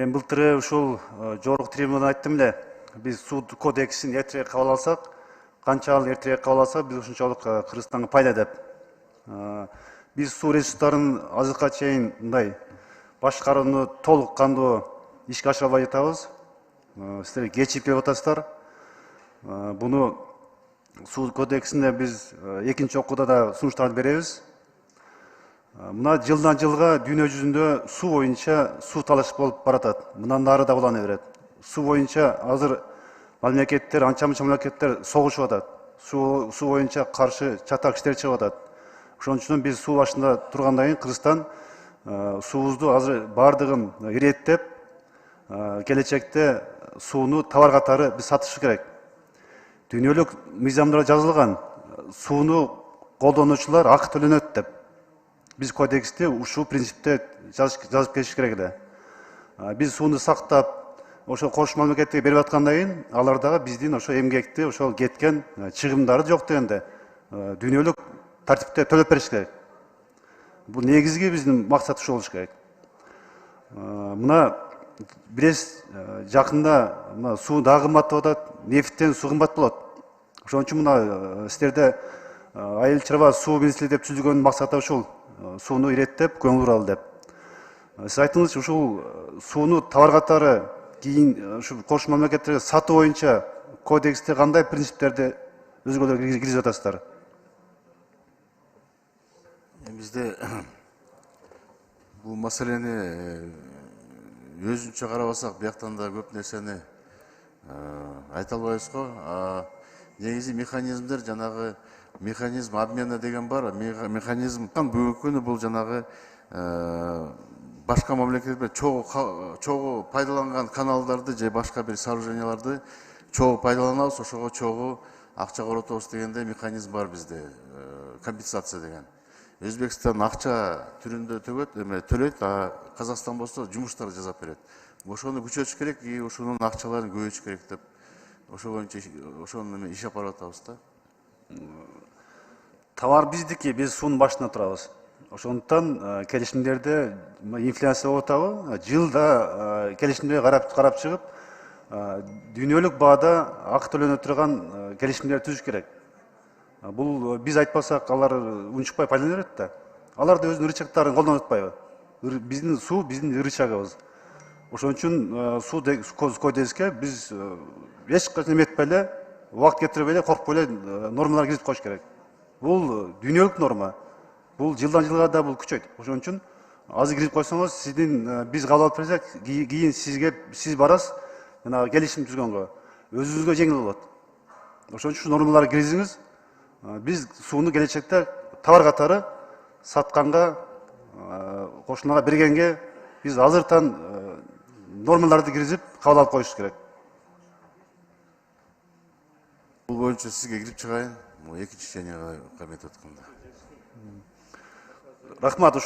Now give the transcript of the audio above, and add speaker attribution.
Speaker 1: Мен былтыры ушул жогорку трибунада айттым эле, биз суд кодексин эртерээк кабыл алсак, канчалык эртерээк кабыл алсак, биз ушунчалык Кыргызстанга пайда деп. Биз суу ресурстарын азыркыга чейин мындай башкарууну толук кандуу ишке ашыра албай жатабыз. Сиздер кечип келип атасыздар. Буну суу кодексине биз экинчи окууда да сунуштарды беребиз. Мына жылдан жылга дүйнө жүзүндө суу боюнча суу талаш болуп баратат. Мындан нары да улана берет. Суу боюнча азыр мамлекеттер, анча-мынча мамлекеттер согушуп атат. Суу боюнча каршы чатак иштер чыгып атат. Ошон үчүн биз суу башында тургандан кийин Кыргызстан суубузду азыр бардыгын иреттеп, келечекте сууну товар катары биз сатыш керек. Дүйнөлүк мыйзамдарда жазылган, сууну колдонуучулар акы төлөнөт деп. Биз кодексте ушул принципте жазып кетиш керек эле. Биз сууну сактап, ошо кошмо мамлекеттерге берип аткандан кийин, алар дагы биздин ошо эмгекти, ошол кеткен чыгымдарды жок дегенде дүйнөлүк тартипте төлөп бериш керек. Бул негизги биздин максат ушул болуш керек. Мына бирес жакында мына суу дагы кымбаттап атат, нефттен суу кымбат болот. Ошон үчүн мына сиздерде айыл чарба суу министрлиги деп түзүлгөн максаты ушул. Сууну иреттеп, көңүл буралы деп. Сиз айттыңыз, ушул сууну товар катары кийин ушу кошмо мамлекеттерге сатуу боюнча кодексте кандай принциптерди өзгөлөр киргизип атасыздар?
Speaker 2: Бизде бул маселени өзүнчө карабасак, бияктан да көп нерсени айта албайбыз го. Негизи механизмдер, жанагы механизм обмена деген бар. Механизм бүгүнкү күнү бул жанагы башка мамлекеттер чогуу пайдаланган каналдарды же башка бир сооруженияларды чогуу пайдаланабыз, ошого чогуу акча коротобуз дегенде механизм бар бизде, компенсация деген. Өзбекстан акча түрүндө төлөйт, а Казакстан болсо жумуштарды жасап берет. Ошону күчөтүш керек, и ошонун акчаларын көбөйтүш керек деп, ошол боюнча ошону иш алып барып атабыз да.
Speaker 1: Товар биздики, биз суунун башында турабыз. Ошондуктан келишимдерде инфляция болуп атабы, жылда келишимдерге карап чыгып, дүйнөлүк баада акы төлөнө турган келишимдер түзүш керек. Бул биз айтпасак, алар унчукпай пайдалана берет да. Алар да өзүнүн рычагдарын колдонуп атпайбы? Биздин суу биздин рычагыбыз. Ошон үчүн суу кодекске биз эч качан эметпей эле, убакыт кетирбей эле, коркпой эле нормалар киргизип коюш керек. Бул дүйнөлүк норма. Бул жылдан жылга да бул күчөйт. Ошон үчүн азыр кирип койсоңуз, сиздин биз кабыл алып берсек, кийин сиз барасыз, жана келишим түзгөнгө өзүңүзгө жеңил болот. Ошон үчүн нормаларды киргизиңиз. Биз сууну келечекте товар катары сатканга, кошуналарга бергенге биз азыртан нормаларды киргизип кабыл алып коюш керек.
Speaker 2: Бул боюнча сизге кирип чыгайын, экинчи ченияга комитет атканда.
Speaker 1: Рахмат.